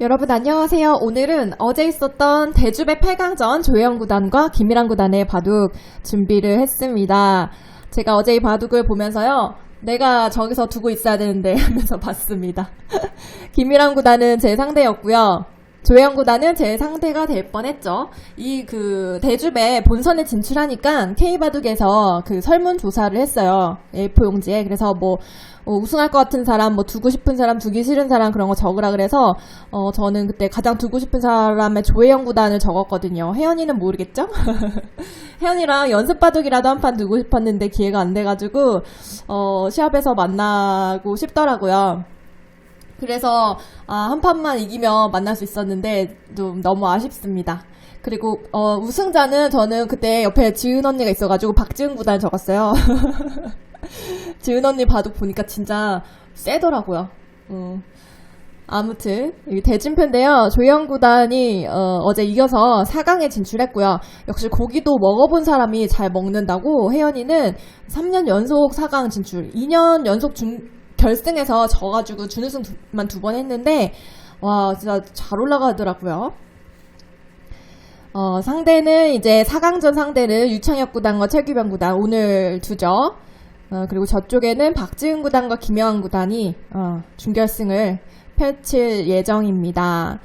여러분 안녕하세요. 오늘은 어제 있었던 대주배 8강전 조혜영 구단과 김일환 구단의 바둑 준비를 했습니다. 제가 어제 이 바둑을 보면서요. 내가 저기서 두고 있어야 되는데 하면서 봤습니다. 김일환 구단은 제 상대였고요. 조혜영 구단은 제 상대가 될 뻔했죠. 이 대주배 본선에 진출하니까 K바둑에서 설문조사를 했어요. A4 용지에. 그래서 우승할 것 같은 사람, 두고 싶은 사람, 두기 싫은 사람 그런 거 적으라 그래서 저는 그때 가장 두고 싶은 사람의 조혜영 구단을 적었거든요. 혜연이는 모르겠죠? 혜연이랑 연습 바둑이라도 한 판 두고 싶었는데 기회가 안 돼가지고 시합에서 만나고 싶더라고요. 그래서 한 판만 이기면 만날 수 있었는데 좀 너무 아쉽습니다. 그리고 우승자는 저는 그때 옆에 지은 언니가 있어가지고 박지은 구단 적었어요. 지은 언니 바둑 보니까 진짜 세더라고요. 아무튼 대진표인데요. 조혜영 구단이 어제 이겨서 4강에 진출했고요. 역시 고기도 먹어본 사람이 잘 먹는다고 혜연이는 3년 연속 4강 진출, 2년 연속 결승에서 져가지고 준우승만 2번 했는데 와 진짜 잘 올라가더라고요. 상대는 이제 4강전 상대는 유창혁 구단과 최규병 구단 오늘 두죠. 그리고 저쪽에는 박지은 구단과 김여한 구단이 준결승을 펼칠 예정입니다.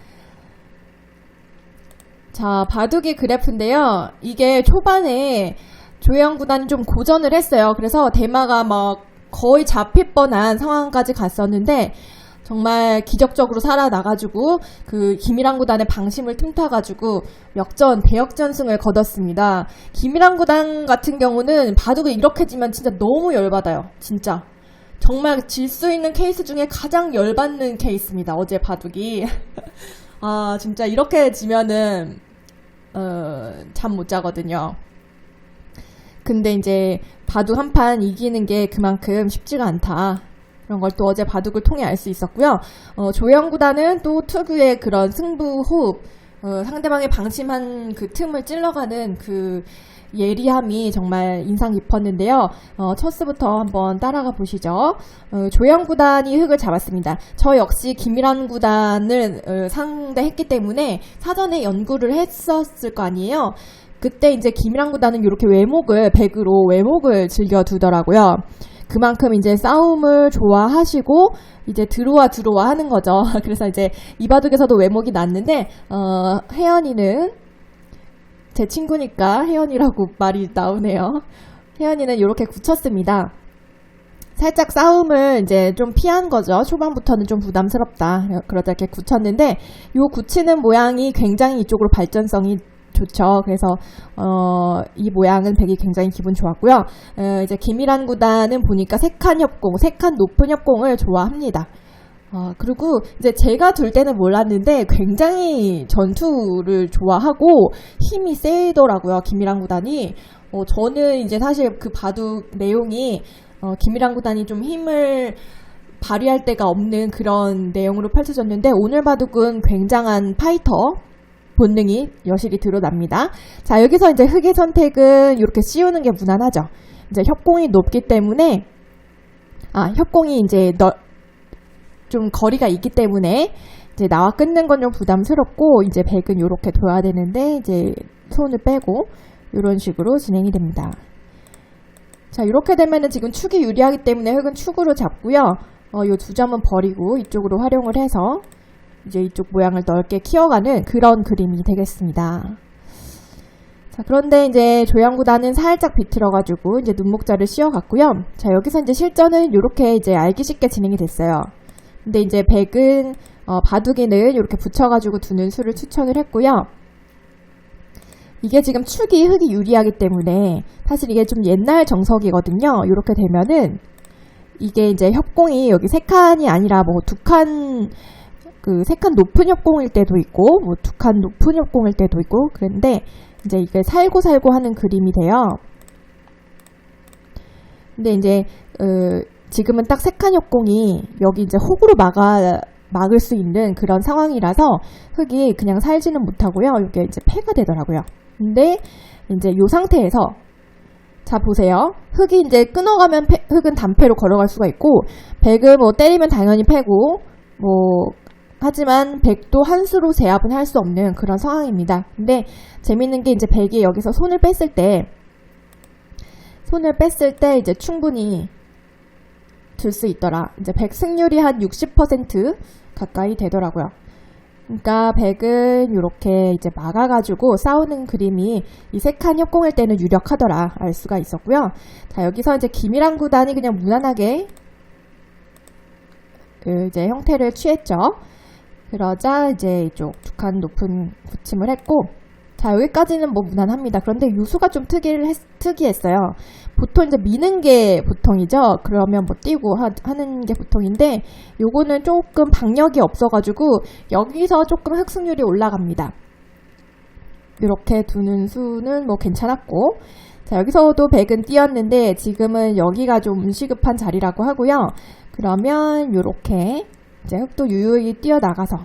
자, 바둑이 그래프인데요. 이게 초반에 조혜영 구단이 좀 고전을 했어요. 그래서 대마가 거의 잡힐 뻔한 상황까지 갔었는데 정말 기적적으로 살아나가지고 김일환 구단의 방심을 틈타가지고 대역전승을 거뒀습니다. 김일환 구단 같은 경우는 바둑을 이렇게 지면 진짜 너무 열받아요. 진짜 정말 질 수 있는 케이스 중에 가장 열받는 케이스입니다. 어제 바둑이 진짜 이렇게 지면은 잠 못 자거든요. 근데 이제 바둑 한 판 이기는 게 그만큼 쉽지가 않다. 그런 걸 또 어제 바둑을 통해 알 수 있었고요. 조혜영 구단은 또 특유의 그런 승부 호흡, 상대방의 방심한 틈을 찔러가는 예리함이 정말 인상 깊었는데요. 첫 수부터 한번 따라가 보시죠. 조혜영 구단이 흙을 잡았습니다. 저 역시 김일환 구단을 상대했기 때문에 사전에 연구를 했었을 거 아니에요. 그때 이제 김일환 구단은 이렇게 백으로 외목을 즐겨두더라고요. 그만큼 이제 싸움을 좋아하시고 이제 들어와 하는 거죠. 그래서 이제 이 바둑에서도 외목이 났는데 혜연이는 제 친구니까 혜연이라고 말이 나오네요. 혜연이는 이렇게 굳혔습니다. 살짝 싸움을 이제 좀 피한 거죠. 초반부터는 좀 부담스럽다. 그러다 이렇게 굳혔는데 요 굳히는 모양이 굉장히 이쪽으로 발전성이 좋죠. 그래서 이 모양은 백이 굉장히 기분 좋았고요. 이제 김일환 구단은 보니까 세칸 높은 협공을 좋아합니다. 그리고 이제 제가 둘 때는 몰랐는데 굉장히 전투를 좋아하고 힘이 세더라고요. 김일환 구단이. 저는 이제 사실 바둑 내용이 김일환 구단이 좀 힘을 발휘할 데가 없는 그런 내용으로 펼쳐졌는데 오늘 바둑은 굉장한 파이터 본능이 여실히 드러납니다. 자, 여기서 이제 흙의 선택은 이렇게 씌우는 게 무난하죠. 이제 협공이 높기 때문에 협공이 이제 좀 거리가 있기 때문에 이제 나와 끊는 건 좀 부담스럽고 이제 백은 이렇게 둬야 되는데 이제 손을 빼고 이런 식으로 진행이 됩니다. 자, 이렇게 되면은 지금 축이 유리하기 때문에 흙은 축으로 잡고요. 요 두 점은 버리고 이쪽으로 활용을 해서 이제 이쪽 모양을 넓게 키워가는 그런 그림이 되겠습니다. 자, 그런데 이제 조혜영 구단은 살짝 비틀어가지고 이제 눈목자를 씌워갔고요. 자, 여기서 이제 실전은 이렇게 이제 알기 쉽게 진행이 됐어요. 근데 이제 백은 바둑이는 이렇게 붙여가지고 두는 수를 추천을 했고요. 이게 지금 흙이 유리하기 때문에 사실 이게 좀 옛날 정석이거든요. 이렇게 되면은 이게 이제 협공이 여기 3칸이 아니라 2칸 3칸 높은 협공일 때도 있고 2칸 높은 협공일 때도 있고 그런데 이제 이게 살고 하는 그림이 돼요. 근데 이제 지금은 딱 3칸 협공이 여기 이제 혹으로 막을 수 있는 그런 상황이라서 흙이 그냥 살지는 못하고요. 이게 이제 패가 되더라고요. 근데 이제 이 상태에서 자 보세요. 흙이 이제 끊어가면 흙은 단패로 걸어갈 수가 있고 백은 때리면 당연히 패고 하지만 백도 한 수로 제압은 할 수 없는 그런 상황입니다. 근데 재밌는 게 이제 백이 여기서 손을 뺐을 때 이제 충분히 들 수 있더라. 이제 백 승률이 한 60% 가까이 되더라고요. 그러니까 백은 이렇게 이제 막아가지고 싸우는 그림이 이 세 칸 협공일 때는 유력하더라 알 수가 있었고요. 자, 여기서 이제 김일한 구단이 그냥 무난하게 이제 형태를 취했죠. 그러자 이제 이쪽 두 칸 높은 붙임을 했고, 자, 여기까지는 뭐 무난합니다. 그런데 요수가 좀 특이했어요. 보통 이제 미는 게 보통이죠. 그러면 뭐 띄고 하는 게 보통인데, 요거는 조금 박력이 없어가지고 여기서 조금 흑승률이 올라갑니다. 이렇게 두는 수는 뭐 괜찮았고, 자, 여기서도 백은 띄었는데 지금은 여기가 좀 시급한 자리라고 하고요. 그러면 요렇게 이제 흑도 유유히 뛰어나가서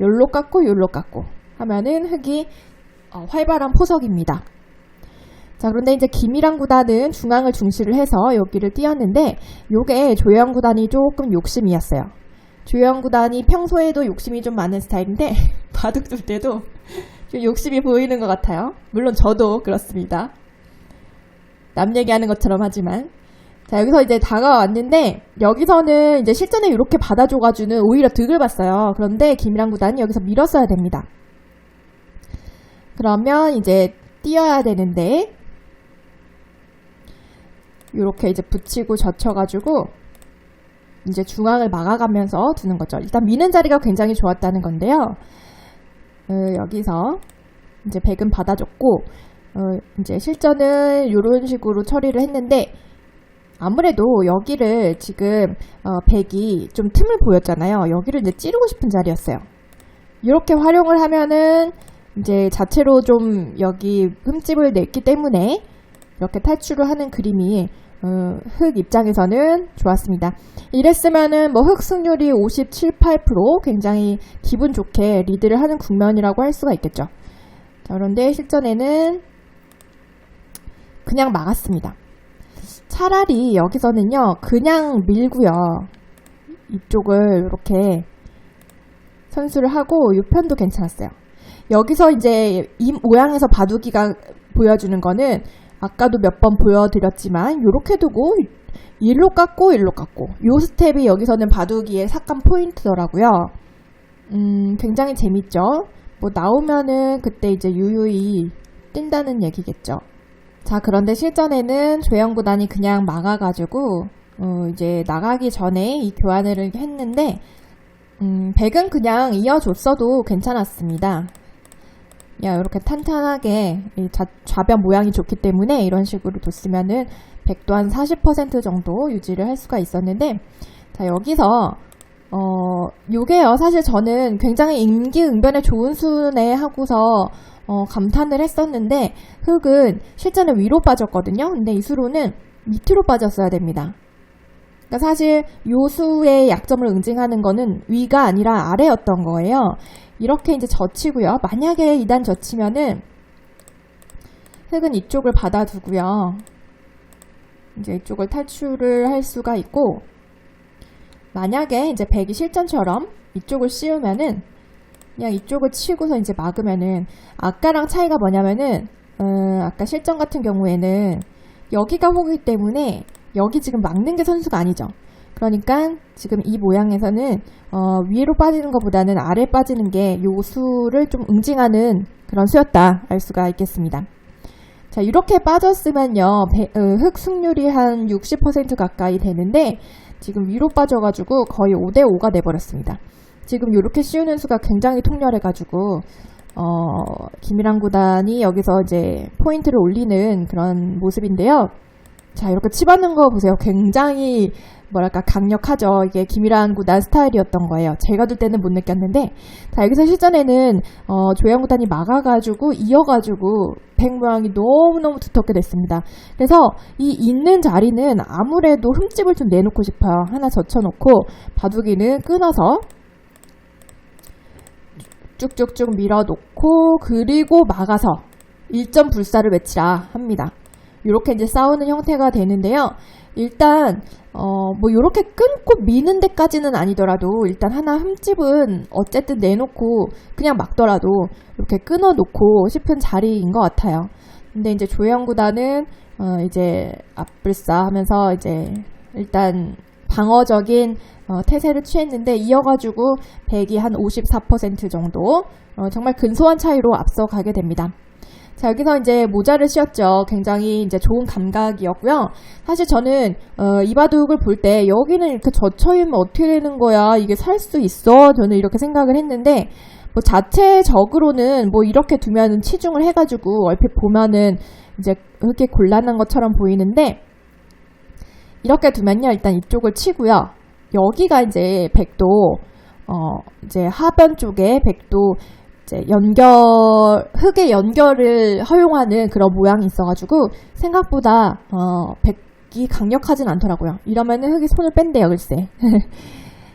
요로 깎고 하면은 흑이 활발한 포석입니다. 자, 그런데 이제 김일한 구단은 중앙을 중시를 해서 여기를 띄었는데 요게 조영 구단이 조금 욕심이었어요. 조영 구단이 평소에도 욕심이 좀 많은 스타일인데 바둑 둘 때도 좀 욕심이 보이는 것 같아요. 물론 저도 그렇습니다. 남 얘기하는 것처럼 하지만. 자, 여기서 이제 다가왔는데 여기서는 이제 실전에 이렇게 받아줘가지고는 오히려 득을 봤어요. 그런데 김일한 구단이 여기서 밀었어야 됩니다. 그러면 이제 띄어야 되는데 이렇게 이제 붙이고 젖혀가지고 이제 중앙을 막아가면서 두는 거죠. 일단 미는 자리가 굉장히 좋았다는 건데요. 여기서 이제 백은 받아줬고 이제 실전은 이런 식으로 처리를 했는데 아무래도 여기를 지금 백이 좀 틈을 보였잖아요. 여기를 이제 찌르고 싶은 자리였어요. 이렇게 활용을 하면은 이제 자체로 좀 여기 흠집을 냈기 때문에 이렇게 탈출을 하는 그림이 흑 입장에서는 좋았습니다. 이랬으면은 뭐 흑 승률이 57, 8% 굉장히 기분 좋게 리드를 하는 국면이라고 할 수가 있겠죠. 자, 그런데 실전에는 그냥 막았습니다. 차라리 여기서는요 그냥 밀고요 이쪽을 이렇게 선수를 하고 이 편도 괜찮았어요. 여기서 이제 이 모양에서 바둑이가 보여주는 거는 아까도 몇 번 보여드렸지만 이렇게 두고 일로 깎고 요 스텝이 여기서는 바둑이의 삭감 포인트더라고요. 굉장히 재밌죠. 뭐 나오면은 그때 이제 유유히 뛴다는 얘기겠죠. 자, 그런데 실전에는 조영 구단이 그냥 막아가지고 이제 나가기 전에 이 교환을 했는데 백은 그냥 이어줬어도 괜찮았습니다. 야, 이렇게 탄탄하게 좌변 모양이 좋기 때문에 이런 식으로 뒀으면은 백도 한 40% 정도 유지를 할 수가 있었는데, 자, 여기서 요게요. 사실 저는 굉장히 임기응변에 좋은 수네 하고서 감탄을 했었는데 흑은 실전에 위로 빠졌거든요. 근데 이 수로는 밑으로 빠졌어야 됩니다. 그러니까 사실 요 수의 약점을 응징하는 거는 위가 아니라 아래였던 거예요. 이렇게 이제 젖히고요. 만약에 2단 젖히면은 흑은 이쪽을 받아두고요. 이제 이쪽을 탈출을 할 수가 있고, 만약에 이제 백이 실전처럼 이쪽을 씌우면은 그냥 이쪽을 치고서 이제 막으면은 아까랑 차이가 뭐냐면은 아까 실전 같은 경우에는 여기가 호기 때문에 여기 지금 막는 게 선수가 아니죠. 그러니까 지금 이 모양에서는 위로 빠지는 것보다는 아래 빠지는 게 요 수를 좀 응징하는 그런 수였다 알 수가 있겠습니다. 자, 이렇게 빠졌으면요 흑 승률이 한 60% 가까이 되는데 지금 위로 빠져가지고 거의 5대5가 돼버렸습니다. 지금 이렇게 씌우는 수가 굉장히 통렬해가지고 김일한 구단이 여기서 이제 포인트를 올리는 그런 모습인데요. 자, 이렇게 치받는 거 보세요. 굉장히 뭐랄까 강력하죠. 이게 김일한 구단 스타일이었던 거예요. 제가 둘 때는 못 느꼈는데, 자, 여기서 실전에는 조영 구단이 막아가지고 이어가지고 백 모양이 너무너무 두텁게 됐습니다. 그래서 이 있는 자리는 아무래도 흠집을 좀 내놓고 싶어요. 하나 젖혀놓고 바둑이는 끊어서 쭉쭉쭉 밀어놓고 그리고 막아서 일점 불사를 외치라 합니다. 이렇게 이제 싸우는 형태가 되는데요. 일단 뭐 요렇게 끊고 미는 데까지는 아니더라도 일단 하나 흠집은 어쨌든 내놓고 그냥 막더라도 이렇게 끊어놓고 싶은 자리인 것 같아요. 근데 이제 조영 구단은 이제 앞불싸 하면서 이제 일단 방어적인 태세를 취했는데 이어가지고 백이 한 54% 정도 정말 근소한 차이로 앞서가게 됩니다. 자, 여기서 이제 모자를 씌웠죠. 굉장히 이제 좋은 감각이었고요. 사실 저는 이 바둑을 볼 때 여기는 이렇게 젖혀있으면 어떻게 되는 거야? 이게 살 수 있어? 저는 이렇게 생각을 했는데 뭐 자체적으로는 뭐 이렇게 두면은 치중을 해가지고 얼핏 보면은 이제 그렇게 곤란한 것처럼 보이는데 이렇게 두면요 일단 이쪽을 치고요. 여기가 이제 백도 이제 하변 쪽에 백도 이제 흙의 연결을 허용하는 그런 모양이 있어가지고 생각보다 백이 강력하진 않더라고요. 이러면은 흙이 손을 뺀대요, 글쎄.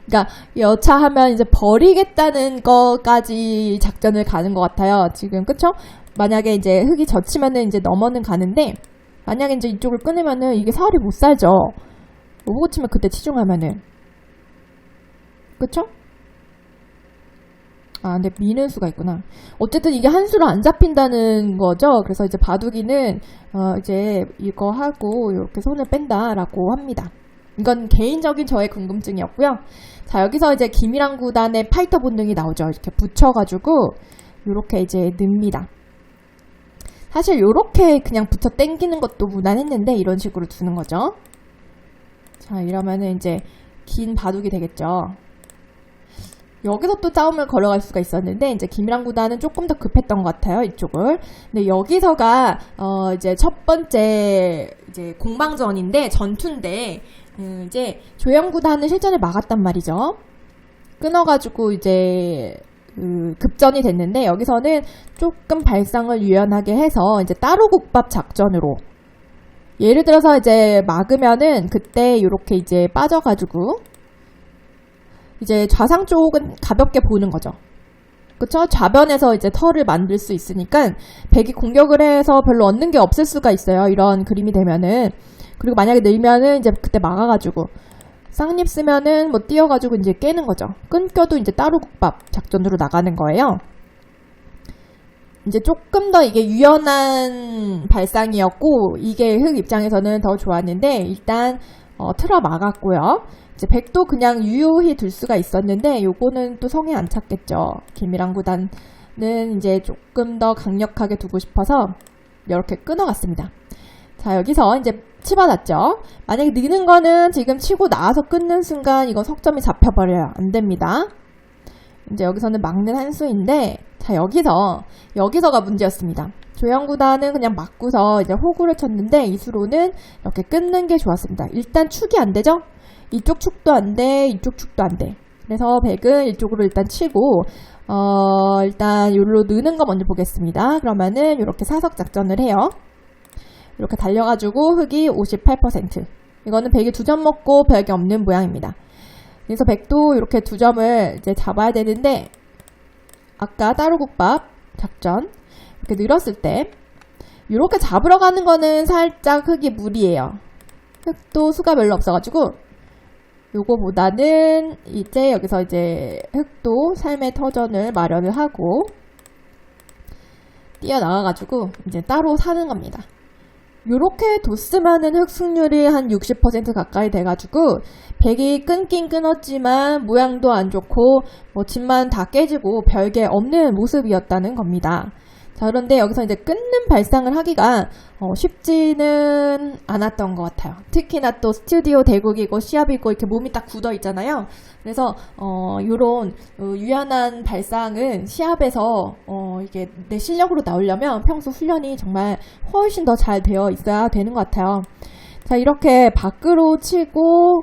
그러니까 여차하면 이제 버리겠다는 거까지 작전을 가는 것 같아요. 지금 그쵸? 만약에 이제 흙이 젖히면은 이제 넘어는 가는데 만약에 이제 이쪽을 끊으면은 이게 사활이 못 살죠. 못 치면 그때 치중하면은 그쵸? 아, 근데 미는 수가 있구나. 어쨌든 이게 한 수로 안 잡힌다는 거죠. 그래서 이제 바둑이는 이제 이거 하고 이렇게 손을 뺀다라고 합니다. 이건 개인적인 저의 궁금증이었고요. 자, 여기서 이제 김일환 구단의 파이터 본능이 나오죠. 이렇게 붙여가지고 이렇게 이제 넣습니다. 사실 이렇게 그냥 붙여 당기는 것도 무난했는데 이런 식으로 두는 거죠. 자, 이러면은 이제 긴 바둑이 되겠죠. 여기서 또 싸움을 걸어갈 수가 있었는데 이제 김일환 구단은 조금 더 급했던 것 같아요, 이쪽을. 근데 여기서가 이제 첫 번째 이제 공방전인데 전투인데 이제 조영 구단은 실전을 막았단 말이죠. 끊어가지고 이제 급전이 됐는데 여기서는 조금 발상을 유연하게 해서 이제 따로 국밥 작전으로 예를 들어서 이제 막으면은 그때 이렇게 이제 빠져가지고 이제 좌상 쪽은 가볍게 보는 거죠. 그쵸? 좌변에서 이제 털을 만들 수 있으니까 백이 공격을 해서 별로 얻는 게 없을 수가 있어요. 이런 그림이 되면은. 그리고 만약에 늘면은 이제 그때 막아가지고 쌍립 쓰면은 뭐 띄어가지고 이제 깨는 거죠. 끊겨도 이제 따로 국밥 작전으로 나가는 거예요. 이제 조금 더 이게 유연한 발상이었고 이게 흙 입장에서는 더 좋았는데 일단 틀어 막았고요. 이제 백도 그냥 유효히 둘 수가 있었는데 요거는 또 성에 안 찼겠죠. 김일환 구단은 이제 조금 더 강력하게 두고 싶어서 이렇게 끊어갔습니다. 자, 여기서 이제 치받았죠. 만약에 느는 거는 지금 치고 나와서 끊는 순간 이거 석점이 잡혀버려요. 안 됩니다. 이제 여기서는 막는 한 수인데 자, 여기서가 문제였습니다. 조영 구단은 그냥 맞고서 이제 호구를 쳤는데 이 수로는 이렇게 끊는 게 좋았습니다. 일단 축이 안 되죠? 이쪽 축도 안 돼, 이쪽 축도 안 돼. 그래서 백은 이쪽으로 일단 치고 일단 여기로 느는 거 먼저 보겠습니다. 그러면은 이렇게 사석 작전을 해요. 이렇게 달려가지고 흙이 58%. 이거는 백이 2점 먹고 별게 없는 모양입니다. 그래서 백도 이렇게 2점을 이제 잡아야 되는데 아까 따로국밥 작전 이렇게 늘었을 때 이렇게 잡으러 가는 거는 살짝 흙이 무리예요. 흙도 수가 별로 없어가지고 요거보다는 이제 여기서 이제 흙도 삶의 터전을 마련을 하고 뛰어나가가지고 이제 따로 사는 겁니다. 요렇게 뒀으면은 흙 승률이 한 60% 가까이 돼가지고 백이 끊긴 끊었지만 모양도 안 좋고 뭐 집만 다 깨지고 별게 없는 모습이었다는 겁니다. 자, 그런데 여기서 이제 끊는 발상을 하기가 쉽지는 않았던 것 같아요. 특히나 또 스튜디오 대국이고 시합이고 이렇게 몸이 딱 굳어 있잖아요. 그래서 요런 유연한 발상은 시합에서 이게 내 실력으로 나오려면 평소 훈련이 정말 훨씬 더 잘 되어 있어야 되는 것 같아요. 자, 이렇게 밖으로 치고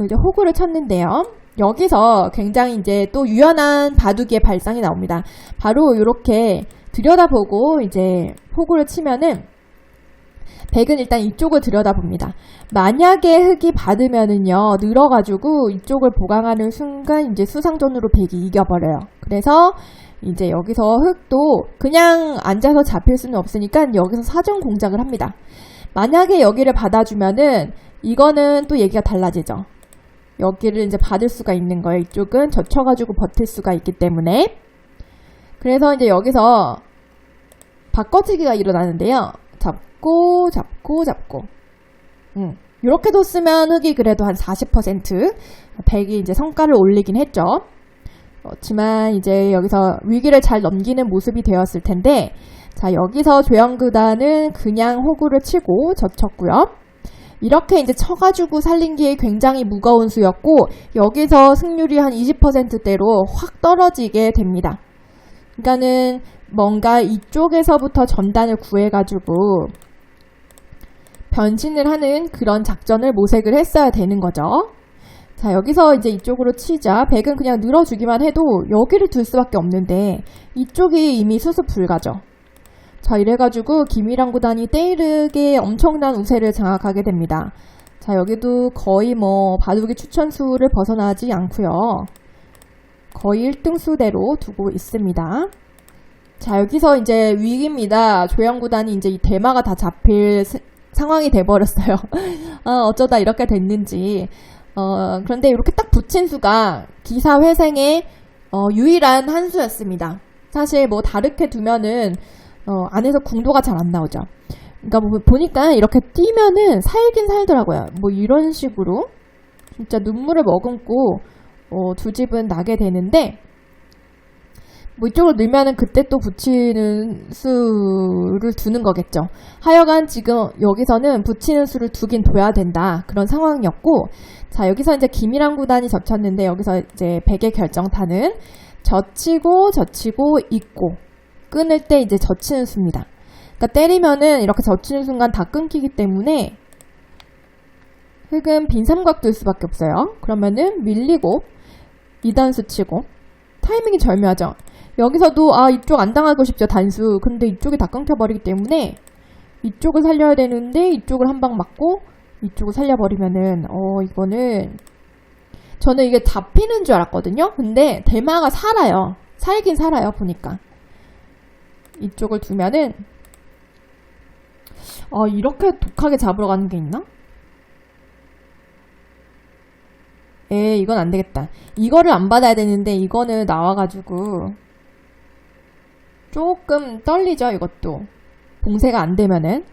이제 호구를 쳤는데요. 여기서 굉장히 이제 또 유연한 바둑이의 발상이 나옵니다. 바로 이렇게 들여다보고 이제 호구를 치면은 백은 일단 이쪽을 들여다봅니다. 만약에 흙이 받으면은요 늘어가지고 이쪽을 보강하는 순간 이제 수상전으로 백이 이겨버려요. 그래서 이제 여기서 흙도 그냥 앉아서 잡힐 수는 없으니까 여기서 사전 공작을 합니다. 만약에 여기를 받아주면은 이거는 또 얘기가 달라지죠. 여기를 이제 받을 수가 있는 거예요. 이쪽은 젖혀가지고 버틸 수가 있기 때문에. 그래서 이제 여기서 바꿔치기가 일어나는데요. 잡고 이렇게 뒀으면 흙이 그래도 한 40% 100이 이제 성과를 올리긴 했죠. 그렇지만 이제 여기서 위기를 잘 넘기는 모습이 되었을 텐데, 자, 여기서 조영구단은 그냥 호구를 치고 젖혔고요. 이렇게 이제 쳐가지고 살린 게 굉장히 무거운 수였고, 여기서 승률이 한 20%대로 확 떨어지게 됩니다. 그러니까는 뭔가 이쪽에서부터 전단을 구해가지고 변신을 하는 그런 작전을 모색을 했어야 되는 거죠. 자, 여기서 이제 이쪽으로 치자. 백은 그냥 늘어주기만 해도 여기를 둘 수밖에 없는데 이쪽이 이미 수습 불가죠. 자, 이래가지고 김일환 구단이 때이르게 엄청난 우세를 장악하게 됩니다. 자, 여기도 거의 뭐 바둑이 추천수를 벗어나지 않고요. 거의 1등 수대로 두고 있습니다. 자, 여기서 이제 위기입니다. 조영구단이 이제 이 대마가 다 잡힐 상황이 돼버렸어요. 어쩌다 이렇게 됐는지. 그런데 이렇게 딱 붙인 수가 기사회생의 유일한 한 수였습니다. 사실 뭐 다르게 두면은 안에서 궁도가 잘 안 나오죠. 그러니까 뭐 보니까 이렇게 뛰면은 살긴 살더라고요. 뭐 이런 식으로 진짜 눈물을 머금고 두 집은 나게 되는데, 뭐 이쪽으로 넣으면은 그때 또 붙이는 수를 두는 거겠죠. 하여간 지금 여기서는 붙이는 수를 두긴 둬야 된다, 그런 상황이었고, 자, 여기서 이제 김일환 구단이 젖혔는데, 여기서 이제 백의 결정타는 젖히고 있고 끊을 때 이제 젖히는 수입니다. 그러니까 때리면은 이렇게 젖히는 순간 다 끊기기 때문에 흙은 빈삼각 둘 수밖에 없어요. 그러면은 밀리고 2단수 치고, 타이밍이 절묘하죠. 여기서도 이쪽 안 당하고 싶죠, 단수. 근데 이쪽이 다 끊겨버리기 때문에 이쪽을 살려야 되는데 이쪽을 한 방 맞고 이쪽을 살려버리면은 이거는 저는 이게 잡히는 줄 알았거든요. 근데 대마가 살아요. 살긴 살아요, 보니까. 이쪽을 두면은 이렇게 독하게 잡으러 가는 게 있나? 이건 안 되겠다. 이거를 안 받아야 되는데 이거는 나와가지고 조금 떨리죠, 이것도. 봉쇄가 안 되면은.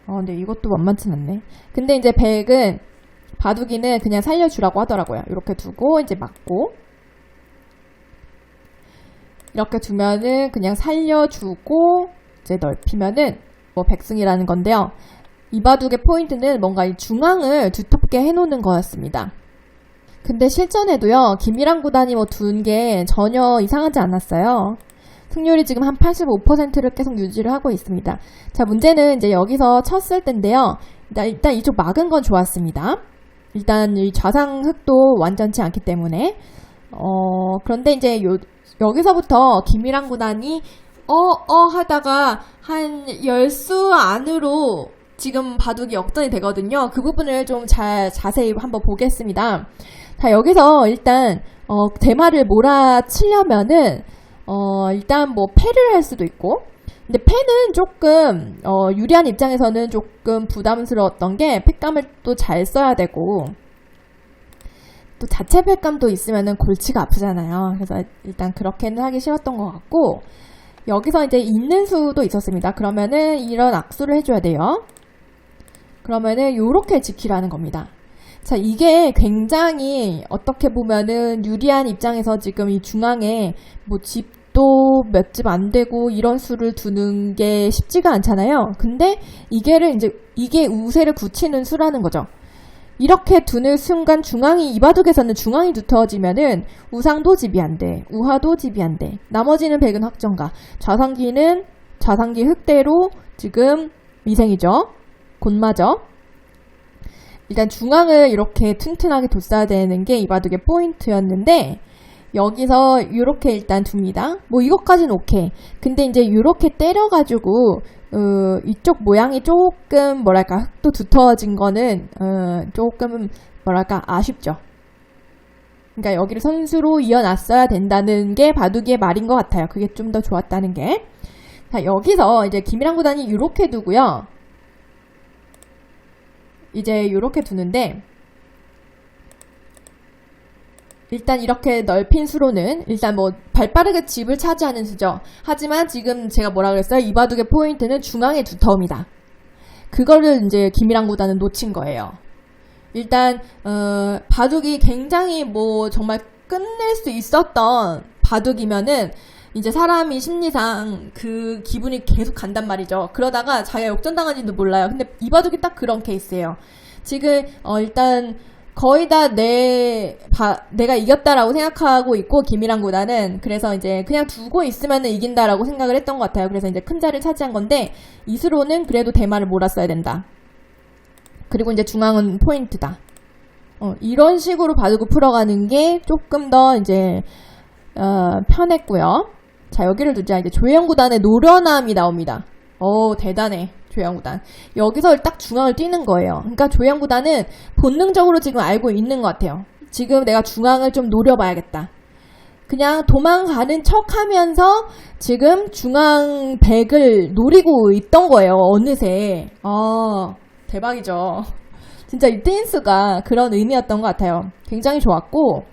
근데 이것도 만만치 않네. 근데 이제 백은, 바둑이는 그냥 살려주라고 하더라고요. 이렇게 두고 이제 맞고, 이렇게 두면은 그냥 살려주고 이제 넓히면은 뭐 백승이라는 건데요. 이 바둑의 포인트는 뭔가 이 중앙을 두텁게 해놓는 거였습니다. 근데 실전에도요, 김일환 구단이 뭐 둔 게 전혀 이상하지 않았어요. 승률이 지금 한 85%를 계속 유지를 하고 있습니다. 자, 문제는 이제 여기서 쳤을 텐데요. 일단 이쪽 막은 건 좋았습니다. 일단 이 좌상 흙도 완전치 않기 때문에. 그런데 이제 여기서부터 김일환 구단이 하다가 한 10수 안으로 지금 바둑이 역전이 되거든요. 그 부분을 좀 자세히 한번 보겠습니다. 자, 여기서 일단 대마를 몰아치려면은 일단 뭐 패를 할 수도 있고, 근데 패는 조금 유리한 입장에서는 조금 부담스러웠던 게, 패감을 또 잘 써야 되고 또 자체 패감도 있으면은 골치가 아프잖아요. 그래서 일단 그렇게는 하기 싫었던 것 같고, 여기서 이제 있는 수도 있었습니다. 그러면은 이런 악수를 해줘야 돼요. 그러면은 요렇게 지키라는 겁니다. 자, 이게 굉장히 어떻게 보면은 유리한 입장에서 지금 이 중앙에 뭐 집도 몇 집 안 되고 이런 수를 두는 게 쉽지가 않잖아요. 근데 이게 우세를 굳히는 수라는 거죠. 이렇게 두는 순간 중앙이, 이 바둑에서는 중앙이 두터워지면은 우상도 집이 안 돼, 우하도 집이 안 돼. 나머지는 백은 확정가. 좌상기는 좌상기 흙대로 지금 미생이죠. 곧마죠. 일단 중앙을 이렇게 튼튼하게 뒀어야 되는 게 이 바둑의 포인트였는데, 여기서 이렇게 일단 둡니다. 뭐 이것까지는 오케이. 근데 이제 이렇게 때려가지고 이쪽 모양이 조금 뭐랄까 흙도 두터워진 거는 조금 뭐랄까 아쉽죠. 그러니까 여기를 선수로 이어놨어야 된다는 게 바둑이의 말인 것 같아요. 그게 좀 더 좋았다는 게. 자, 여기서 이제 김일환 구단이 이렇게 두고요. 이제 이렇게 두는데, 일단 이렇게 넓힌 수로는 일단 뭐 발빠르게 집을 차지하는 수죠. 하지만 지금 제가 뭐라 그랬어요? 이 바둑의 포인트는 중앙에 두터움이다. 그거를 이제 김일환 구단은 놓친 거예요. 일단 바둑이 굉장히 뭐 정말 끝낼 수 있었던 바둑이면은 이제 사람이 심리상 그 기분이 계속 간단 말이죠. 그러다가 자기가 역전당한지도 몰라요. 근데 이 바둑이 딱 그런 케이스예요. 지금 일단 거의 다 내가 이겼다라고 생각하고 있고, 김일환 구단은 그래서 이제 그냥 두고 있으면 이긴다라고 생각을 했던 것 같아요. 그래서 이제 큰 자리를 차지한 건데, 이수로는 그래도 대마를 몰았어야 된다. 그리고 이제 중앙은 포인트다. 이런 식으로 바둑을 풀어가는 게 조금 더 이제 편했고요. 자, 여기를 두자. 이제 조혜영 구단의 노련함이 나옵니다. 대단해. 조혜영 구단. 여기서 딱 중앙을 뛰는 거예요. 그러니까 조혜영 구단은 본능적으로 지금 알고 있는 것 같아요. 지금 내가 중앙을 좀 노려봐야겠다. 그냥 도망가는 척 하면서 지금 중앙 백을 노리고 있던 거예요. 어느새. 대박이죠. 진짜 이 댄스가 그런 의미였던 것 같아요. 굉장히 좋았고,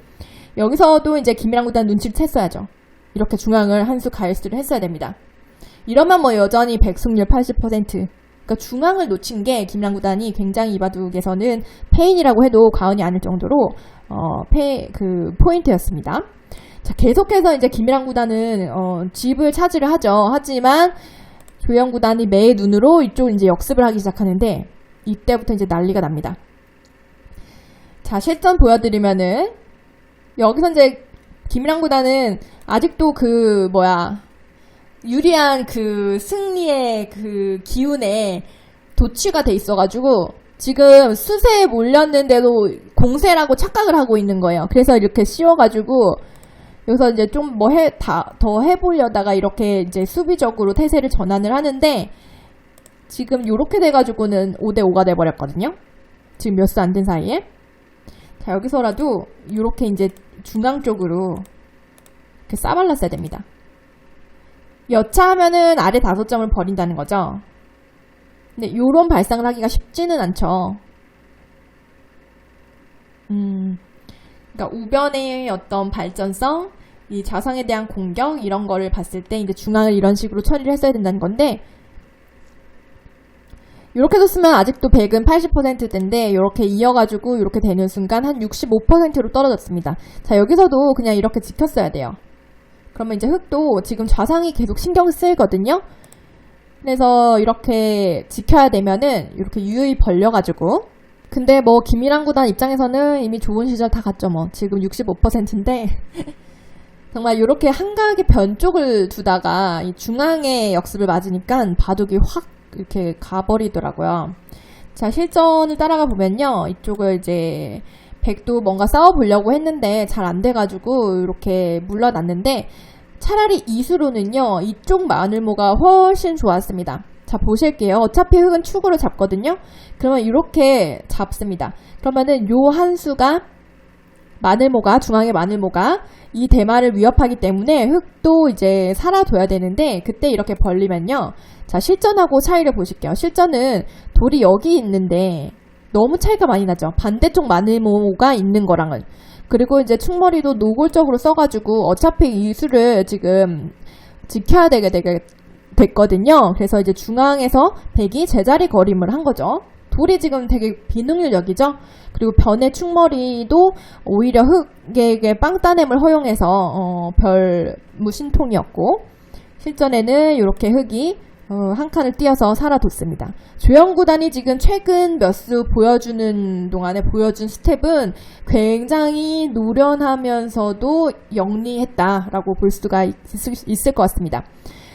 여기서도 이제 김일환 구단 눈치를 챘어야죠. 이렇게 중앙을 한 수 가일수를 했어야 됩니다. 이러면 뭐 여전히 백승률 80%. 그러니까 중앙을 놓친 게 김일환 구단이 굉장히 이 바둑에서는 페인이라고 해도 과언이 아닐 정도로 포인트였습니다. 자, 계속해서 이제 김일환 구단은 집을 차지를 하죠. 하지만 조혜영 구단이 매의 눈으로 이쪽 이제 역습을 하기 시작하는데, 이때부터 이제 난리가 납니다. 자, 실전 보여드리면은 여기서 이제 김일환 구단은 아직도 유리한 그 승리의 그 기운에 도취가 돼 있어가지고 지금 수세에 몰렸는데도 공세라고 착각을 하고 있는 거예요. 그래서 이렇게 씌워가지고 여기서 이제 좀 더 해보려다가 이렇게 이제 수비적으로 태세를 전환을 하는데, 지금 요렇게 돼가지고는 5대5가 돼버렸거든요. 지금 몇 수 안 된 사이에. 자, 여기서라도 요렇게 이제 중앙 쪽으로 이렇게 싸발랐어야 됩니다. 여차하면은 아래 5점을 버린다는 거죠. 근데 요런 발상을 하기가 쉽지는 않죠. 그러니까 우변의 어떤 발전성, 이 자상에 대한 공격, 이런 거를 봤을 때 이제 중앙을 이런 식으로 처리를 했어야 된다는 건데, 이렇게 뒀으면 아직도 100은 80%대인데 이렇게 이어가지고 이렇게 되는 순간 한 65%로 떨어졌습니다. 자, 여기서도 그냥 이렇게 지켰어야 돼요. 그러면 이제 흑도 지금 좌상이 계속 신경 쓰이거든요. 그래서 이렇게 지켜야 되면은 이렇게 유유히 벌려가지고, 근데 뭐 김일환 구단 입장에서는 이미 좋은 시절 다 갔죠. 뭐 지금 65%인데 정말 이렇게 한가하게 변 쪽을 두다가 이 중앙에 역습을 맞으니까 바둑이 확 이렇게 가버리더라고요. 자, 실전을 따라가 보면요, 이쪽을 이제 백도 뭔가 싸워보려고 했는데 잘 안 돼가지고 이렇게 물러났는데, 차라리 이수로는요 이쪽 마늘모가 훨씬 좋았습니다. 자, 보실게요. 어차피 흑은 축으로 잡거든요. 그러면 이렇게 잡습니다. 그러면은 요 한 수가 중앙의 마늘모가 이 대마를 위협하기 때문에 흑도 이제 살아둬야 되는데, 그때 이렇게 벌리면요. 자, 실전하고 차이를 보실게요. 실전은 돌이 여기 있는데 너무 차이가 많이 나죠. 반대쪽 마늘모가 있는 거랑은. 그리고 이제 충머리도 노골적으로 써가지고 어차피 이 수를 지금 지켜야 되게 됐거든요. 그래서 이제 중앙에서 백이 제자리 걸음을 한 거죠. 돌이 지금 되게 비능률적이죠. 그리고 변의 충머리도 오히려 흑에게 빵 따냄을 허용해서 별 무신통이었고, 실전에는 이렇게 흑이 한 칸을 띄어서 살아뒀습니다. 조혜영 구단이 지금 최근 몇 수 보여주는 동안에 보여준 스텝은 굉장히 노련하면서도 영리했다라고 볼 수가 있을 것 같습니다.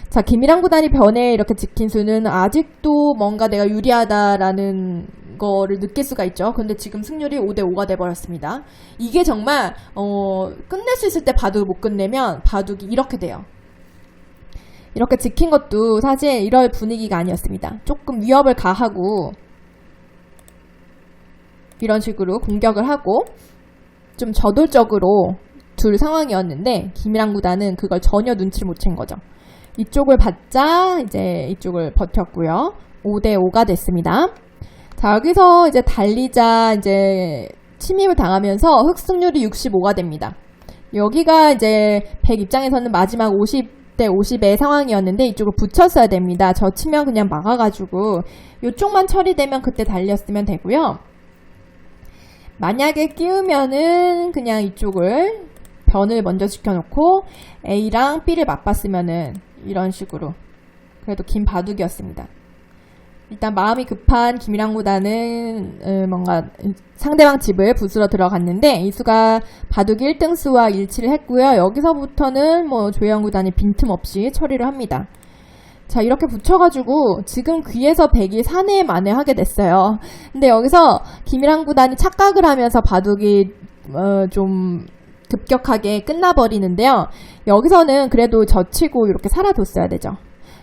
자, 김일환 구단이 변에 이렇게 지킨 수는 아직도 뭔가 내가 유리하다라는 거를 느낄 수가 있죠. 근데 지금 승률이 5대5가 돼버렸습니다. 이게 정말 끝낼 수 있을 때 바둑을 못 끝내면 바둑이 이렇게 돼요. 이렇게 지킨 것도 사실 이럴 분위기가 아니었습니다. 조금 위협을 가하고 이런 식으로 공격을 하고 좀 저돌적으로 둘 상황이었는데, 김일환 구단은 그걸 전혀 눈치를 못 챈 거죠. 이쪽을 받자 이제 이쪽을 버텼고요. 5대5가 됐습니다. 자, 여기서 이제 달리자 이제 침입을 당하면서 흑승률이 65가 됩니다. 여기가 이제 백 입장에서는 마지막 50대 50의 상황이었는데 이쪽을 붙였어야 됩니다. 저 치면 그냥 막아가지고 이쪽만 처리되면 그때 달렸으면 되고요. 만약에 끼우면은 그냥 이쪽을 변을 먼저 시켜놓고 A랑 B를 맞봤으면은 이런 식으로 그래도 긴 바둑이었습니다. 일단 마음이 급한 김이랑 구단은 뭔가 상대방 집을 부수러 들어갔는데 이수가 바둑 1등수와 일치를 했고요. 여기서부터는 뭐 조혜영 구단이 빈틈없이 처리를 합니다. 자, 이렇게 붙여가지고 지금 귀에서 백이 사내 만회하게 됐어요. 근데 여기서 김이랑 구단이 착각을 하면서 바둑이 좀 급격하게 끝나버리는데요. 여기서는 그래도 젖히고 이렇게 살아뒀어야 되죠.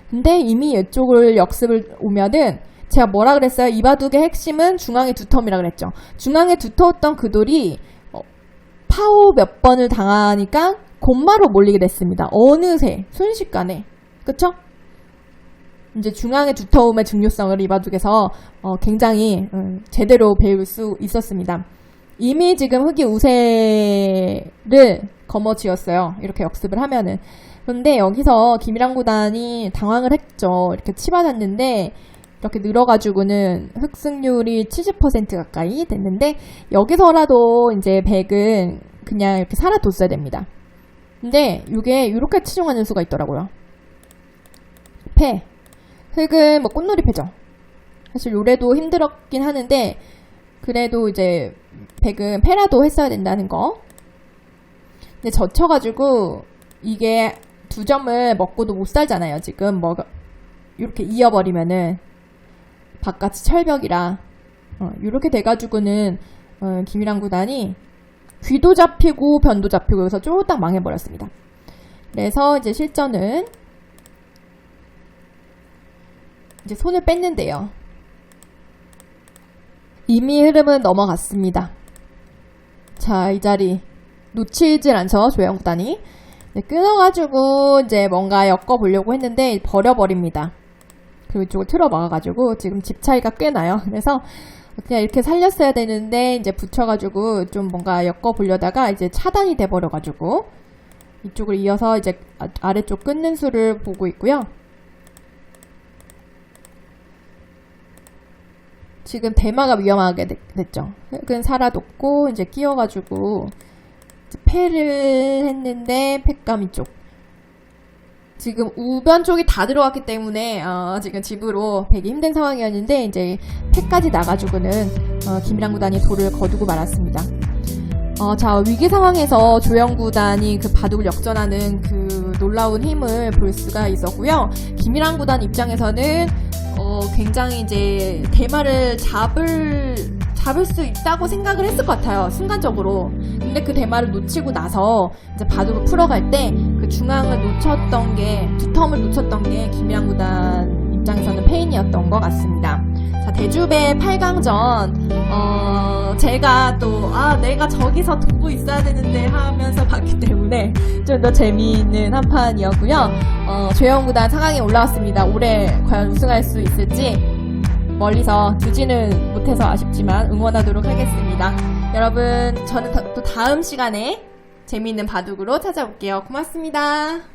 근데 이미 이쪽을 역습을 오면은 제가 뭐라 그랬어요? 이 바둑의 핵심은 중앙의 두텀이라 그랬죠. 중앙에 두터웠던 그 돌이 파워 몇 번을 당하니까 곧마로 몰리게 됐습니다. 어느새 순식간에. 그쵸? 이제 중앙의 두터움의 중요성을 이 바둑에서 굉장히 제대로 배울 수 있었습니다. 이미 지금 흑이 우세를 거머쥐었어요. 이렇게 역습을 하면은. 그런데 여기서 김이랑 구단이 당황을 했죠. 이렇게 치받았는데 이렇게 늘어가지고는 흑승률이 70% 가까이 됐는데 여기서라도 이제 백은 그냥 이렇게 살아뒀어야 됩니다. 근데 이게 이렇게 치중하는 수가 있더라고요. 패. 흑은 뭐 꽃놀이 패죠. 사실 요래도 힘들었긴 하는데 그래도 이제 백은 패라도 했어야 된다는 거. 근데 젖혀가지고 이게 2점을 먹고도 못 살잖아요. 지금 뭐 이렇게 이어버리면은 바깥이 철벽이라 이렇게 돼가지고는 김이랑 구단이 귀도 잡히고 변도 잡히고 그래서 쫄딱 망해버렸습니다. 그래서 이제 실전은 이제 손을 뺐는데요. 이미 흐름은 넘어갔습니다. 자, 이 자리 놓치질 않죠. 조혜영 구단이. 끊어가지고 이제 뭔가 엮어보려고 했는데 버려버립니다. 그리고 이쪽을 틀어 막아가지고 지금 집 차이가 꽤 나요. 그래서 그냥 이렇게 살렸어야 되는데 이제 붙여가지고 좀 뭔가 엮어보려다가 이제 차단이 돼버려가지고 이쪽을 이어서 이제 아래쪽 끊는 수를 보고 있고요. 지금 대마가 위험하게 됐죠. 흑은 살아뒀고 이제 끼워가지고 패를 했는데 패감이 쪽 지금 우변 쪽이 다 들어왔기 때문에 지금 집으로 배기 힘든 상황이었는데 이제 패까지 나가지고는 김이랑 구단이 돌을 거두고 말았습니다. 자, 위기 상황에서 조영 구단이 그 바둑을 역전하는 그 놀라운 힘을 볼 수가 있었고요. 김이랑 구단 입장에서는 굉장히 이제 대마를 잡을 수 있다고 생각을 했을 것 같아요. 순간적으로. 근데 그 대마를 놓치고 나서 이제 바둑을 풀어갈 때 그 중앙을 놓쳤던 게, 두텀을 놓쳤던 게 김이랑 구단 입장에서는 페인이었던 것 같습니다. 자, 대주배 8강전 제가 또 내가 저기서 두고 있어야 되는데 하면서 봤기 때문에 좀 더 재미있는 한 판이었고요. 조혜영 구단 4강에 올라왔습니다. 올해 과연 우승할 수 있을지 멀리서 두지는 못해서 아쉽지만 응원하도록 하겠습니다. 여러분, 저는 또 다음 시간에 재미있는 바둑으로 찾아올게요. 고맙습니다.